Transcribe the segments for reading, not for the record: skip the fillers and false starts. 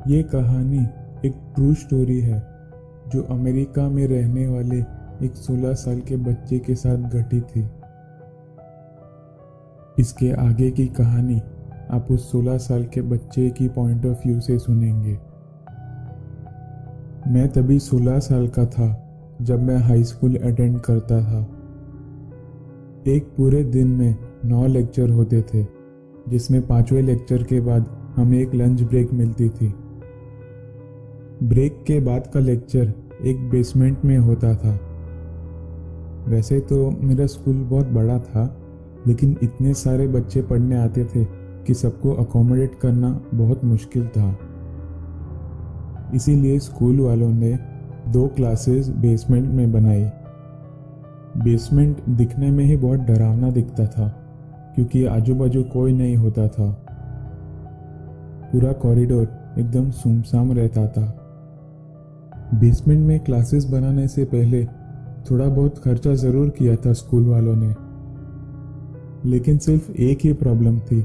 ये कहानी एक ट्रू स्टोरी है जो अमेरिका में रहने वाले एक 16 साल के बच्चे के साथ घटी थी। इसके आगे की कहानी आप उस 16 साल के बच्चे की पॉइंट ऑफ व्यू से सुनेंगे। मैं तभी 16 साल का था जब मैं हाई स्कूल अटेंड करता था। एक पूरे दिन में 9 लेक्चर होते थे, जिसमें 5वें लेक्चर के बाद हमें एक लंच ब्रेक मिलती थी। ब्रेक के बाद का लेक्चर एक बेसमेंट में होता था। वैसे तो मेरा स्कूल बहुत बड़ा था, लेकिन इतने सारे बच्चे पढ़ने आते थे कि सबको अकोमोडेट करना बहुत मुश्किल था। इसीलिए स्कूल वालों ने 2 क्लासेस बेसमेंट में बनाई। बेसमेंट दिखने में ही बहुत डरावना दिखता था, क्योंकि आजू बाजू कोई नहीं होता था। पूरा कॉरिडोर एकदम सुनसान रहता था। बेसमेंट में क्लासेस बनाने से पहले थोड़ा बहुत खर्चा ज़रूर किया था स्कूल वालों ने, लेकिन सिर्फ एक ही प्रॉब्लम थी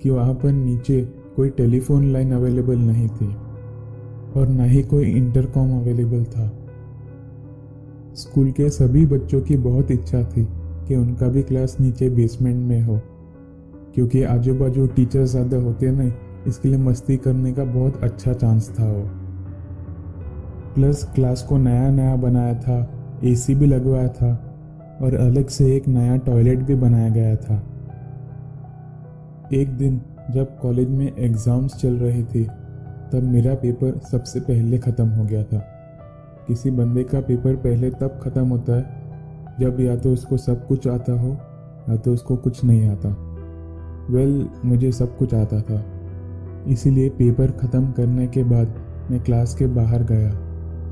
कि वहाँ पर नीचे कोई टेलीफोन लाइन अवेलेबल नहीं थी और ना ही कोई इंटरकॉम अवेलेबल था। स्कूल के सभी बच्चों की बहुत इच्छा थी कि उनका भी क्लास नीचे बेसमेंट में हो, क्योंकि आजू बाजू टीचर्स ज़्यादा होते नहीं, इसके लिए मस्ती करने का बहुत अच्छा चांस था वो। प्लस क्लास को नया नया बनाया था, एसी भी लगवाया था और अलग से एक नया टॉयलेट भी बनाया गया था। एक दिन जब कॉलेज में एग्ज़ाम्स चल रही थी, तब मेरा पेपर सबसे पहले ख़त्म हो गया था। किसी बंदे का पेपर पहले तब ख़त्म होता है जब या तो उसको सब कुछ आता हो या तो उसको कुछ नहीं आता। मुझे सब कुछ आता था, इसीलिए पेपर ख़त्म करने के बाद मैं क्लास के बाहर गया,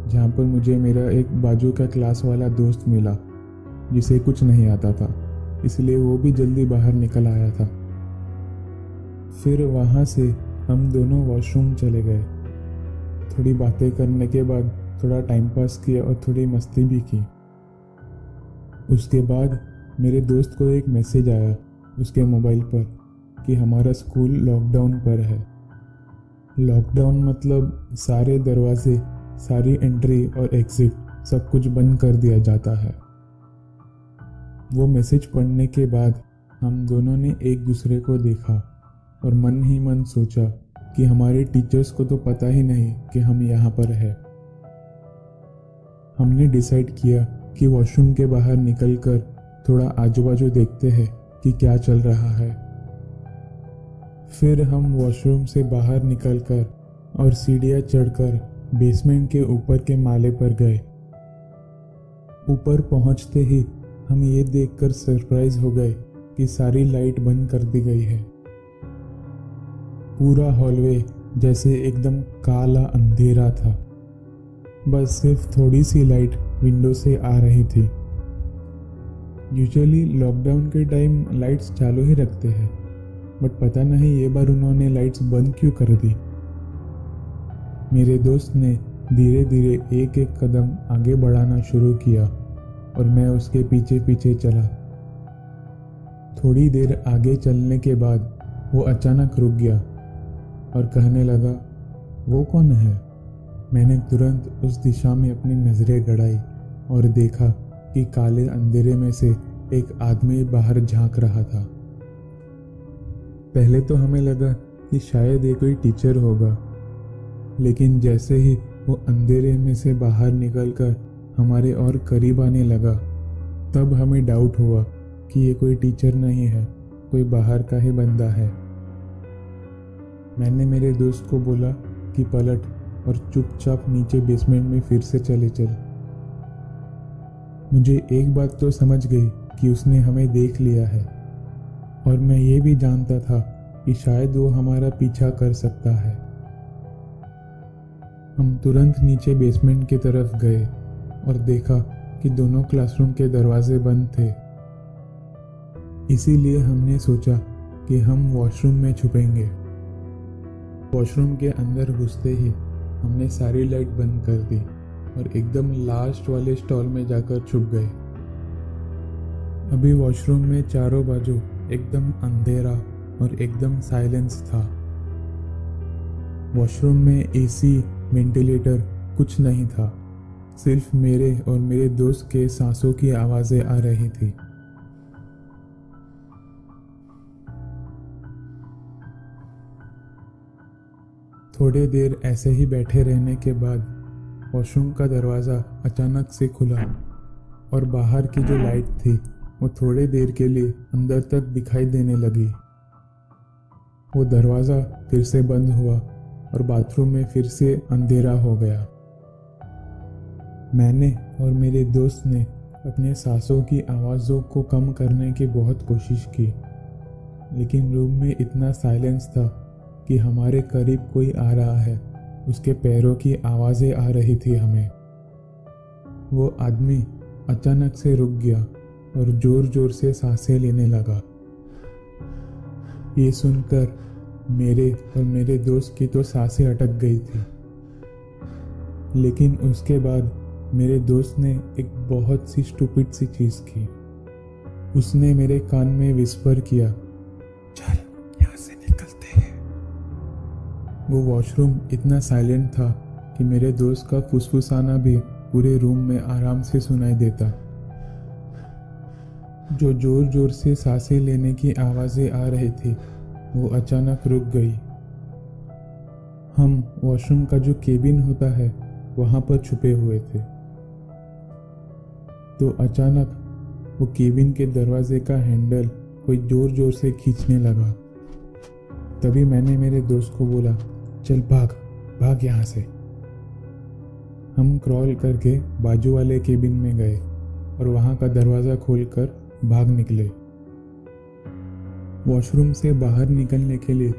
जहाँ पर मुझे मेरा एक बाजू का क्लास वाला दोस्त मिला जिसे कुछ नहीं आता था, इसलिए वो भी जल्दी बाहर निकल आया था। फिर वहाँ से हम दोनों वॉशरूम चले गए। थोड़ी बातें करने के बाद थोड़ा टाइम पास किया और थोड़ी मस्ती भी की। उसके बाद मेरे दोस्त को एक मैसेज आया उसके मोबाइल पर कि हमारा स्कूल लॉकडाउन पर है। लॉकडाउन मतलब सारे दरवाजे, सारी एंट्री और एग्जिट सब कुछ बंद कर दिया जाता है। वो मैसेज पढ़ने के बाद हम दोनों ने एक दूसरे को देखा और मन ही मन सोचा कि हमारे टीचर्स को तो पता ही नहीं कि हम यहाँ पर हैं। हमने डिसाइड किया कि वॉशरूम के बाहर निकलकर थोड़ा आजू बाजू देखते हैं कि क्या चल रहा है। फिर हम वॉशरूम से बाहर निकलकर और सीढ़ियाँ चढ़कर बेसमेंट के ऊपर के माले पर गए। ऊपर पहुंचते ही हम ये देखकर सरप्राइज हो गए कि सारी लाइट बंद कर दी गई है। पूरा हॉलवे जैसे एकदम काला अंधेरा था, बस सिर्फ थोड़ी सी लाइट विंडो से आ रही थी। यूजुअली लॉकडाउन के टाइम लाइट्स चालू ही रखते हैं, बट पता नहीं ये बार उन्होंने लाइट्स बंद क्यों कर दी। मेरे दोस्त ने धीरे धीरे एक एक कदम आगे बढ़ाना शुरू किया और मैं उसके पीछे पीछे चला। थोड़ी देर आगे चलने के बाद वो अचानक रुक गया और कहने लगा, वो कौन है? मैंने तुरंत उस दिशा में अपनी नज़रें गड़ाई और देखा कि काले अंधेरे में से एक आदमी बाहर झांक रहा था। पहले तो हमें लगा कि शायद ये कोई टीचर होगा, लेकिन जैसे ही वो अंधेरे में से बाहर निकलकर हमारे और करीब आने लगा, तब हमें डाउट हुआ कि ये कोई टीचर नहीं है, कोई बाहर का ही बंदा है। मैंने मेरे दोस्त को बोला कि पलट और चुपचाप नीचे बेसमेंट में फिर से चले चल। मुझे एक बात तो समझ गई कि उसने हमें देख लिया है, और मैं ये भी जानता था कि शायद वो हमारा पीछा कर सकता है। हम तुरंत नीचे बेसमेंट की तरफ गए और देखा कि दोनों क्लासरूम के दरवाजे बंद थे। इसीलिए हमने सोचा कि हम वॉशरूम में छुपेंगे। वॉशरूम के अंदर घुसते ही हमने सारी लाइट बंद कर दी और एकदम लास्ट वाले स्टॉल में जाकर छुप गए। अभी वॉशरूम में चारों बाजू एकदम अंधेरा और एकदम साइलेंस था। वॉशरूम में एसी, वेंटिलेटर कुछ नहीं था। सिर्फ मेरे और मेरे दोस्त के सांसों की आवाज़ें आ रही थी। थोड़ी देर ऐसे ही बैठे रहने के बाद वॉशरूम का दरवाज़ा अचानक से खुला और बाहर की जो लाइट थी वो थोड़ी देर के लिए अंदर तक दिखाई देने लगी। वो दरवाज़ा फिर से बंद हुआ और बाथरूम में फिर से अंधेरा हो गया। मैंने और मेरे दोस्त ने अपने सांसों की आवाज़ों को कम करने की बहुत कोशिश की, लेकिन रूम में इतना साइलेंस था कि हमारे करीब कोई आ रहा है उसके पैरों की आवाज़ें आ रही थी हमें। वो आदमी अचानक से रुक गया और ज़ोर ज़ोर से सांसें लेने लगा। ये सुनकर मेरे और मेरे दोस्त की तो सांसें अटक गई थी। लेकिन उसके बाद मेरे दोस्त ने एक बहुत सी स्टूपिड सी चीज़ की। उसने मेरे कान में विस्पर किया, चल यहाँ से निकलते हैं। वो वॉशरूम इतना साइलेंट था कि मेरे दोस्त का फुसफुसाना भी पूरे रूम में आराम से सुनाई देता। जो जोर जोर से सांसें लेने की आवाज़ें आ रही थी वो अचानक रुक गई। हम वॉशरूम का जो केबिन होता है वहाँ पर छुपे हुए थे। तो अचानक वो केबिन के दरवाजे का हैंडल कोई जोर जोर से खींचने लगा। तभी मैंने मेरे दोस्त को बोला, चल भाग भाग यहाँ से। हम क्रॉल करके बाजू वाले केबिन में गए और वहाँ का दरवाज़ा खोलकर भाग निकले। वॉशरूम से बाहर निकलने के लिए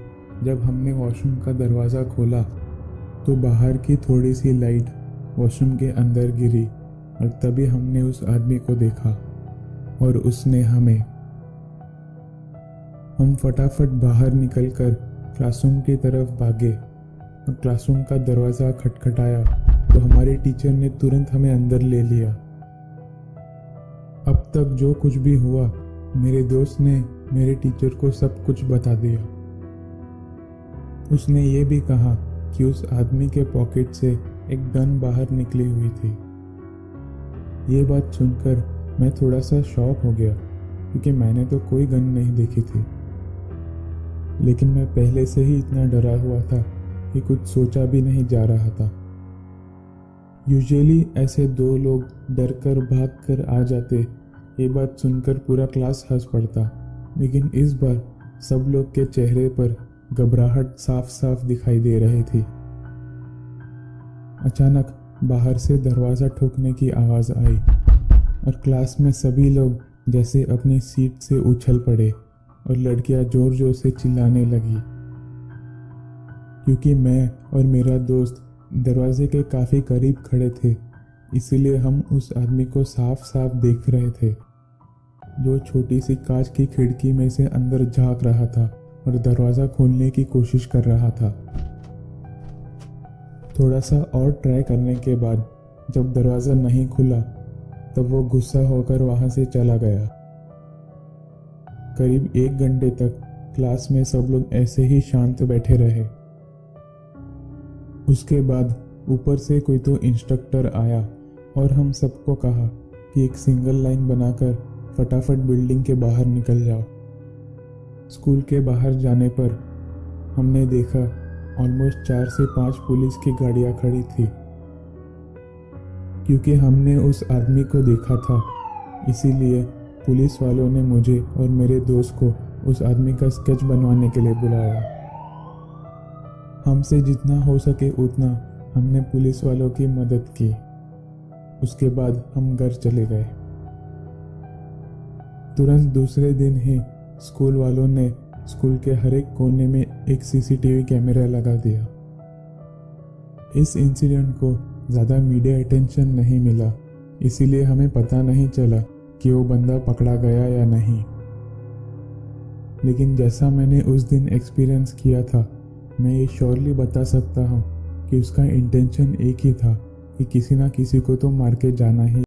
जब हमने वॉशरूम का दरवाज़ा खोला तो बाहर की थोड़ी सी लाइट वॉशरूम के अंदर गिरी और तभी हमने उस आदमी को देखा और उसने हमें। हम फटाफट बाहर निकलकर क्लासरूम की तरफ भागे और क्लासरूम का दरवाज़ा खटखटाया तो हमारे टीचर ने तुरंत हमें अंदर ले लिया। अब तक जो कुछ भी हुआ मेरे दोस्त ने मेरे टीचर को सब कुछ बता दिया। उसने ये भी कहा कि उस आदमी के पॉकेट से एक गन बाहर निकली हुई थी। ये बात सुनकर मैं थोड़ा सा शॉक हो गया क्योंकि मैंने तो कोई गन नहीं देखी थी, लेकिन मैं पहले से ही इतना डरा हुआ था कि कुछ सोचा भी नहीं जा रहा था। यूजुअली ऐसे दो लोग डर कर भाग कर आ जाते, ये बात सुनकर पूरा क्लास हंस पड़ता, लेकिन इस बार सब लोग के चेहरे पर घबराहट साफ साफ दिखाई दे रही थी। अचानक बाहर से दरवाज़ा ठोकने की आवाज़ आई और क्लास में सभी लोग जैसे अपनी सीट से उछल पड़े और लड़कियां जोर जोर से चिल्लाने लगी। क्योंकि मैं और मेरा दोस्त दरवाजे के काफ़ी करीब खड़े थे, इसीलिए हम उस आदमी को साफ साफ देख रहे थे, जो छोटी सी कांच की खिड़की में से अंदर झांक रहा था और दरवाज़ा खोलने की कोशिश कर रहा था। थोड़ा सा और ट्राई करने के बाद जब दरवाज़ा नहीं खुला तब वो गुस्सा होकर वहाँ से चला गया। करीब 1 घंटे तक क्लास में सब लोग ऐसे ही शांत बैठे रहे। उसके बाद ऊपर से कोई तो इंस्ट्रक्टर आया और हम सबको कहा कि एक सिंगल लाइन बनाकर फटाफट बिल्डिंग के बाहर निकल जाओ। स्कूल के बाहर जाने पर हमने देखा ऑलमोस्ट 4 से 5 पुलिस की गाड़ियां खड़ी थी। क्योंकि हमने उस आदमी को देखा था, इसीलिए पुलिस वालों ने मुझे और मेरे दोस्त को उस आदमी का स्केच बनवाने के लिए बुलाया। हमसे जितना हो सके उतना हमने पुलिस वालों की मदद की। उसके बाद हम घर चले गए। तुरंत दूसरे दिन ही स्कूल वालों ने स्कूल के हर एक कोने में एक सीसीटीवी कैमरा लगा दिया। इस इंसिडेंट को ज़्यादा मीडिया अटेंशन नहीं मिला, इसीलिए हमें पता नहीं चला कि वो बंदा पकड़ा गया या नहीं। लेकिन जैसा मैंने उस दिन एक्सपीरियंस किया था, मैं ये श्योरली बता सकता हूँ कि उसका इंटेंशन एक ही था कि किसी ना किसी को तो मार के जाना ही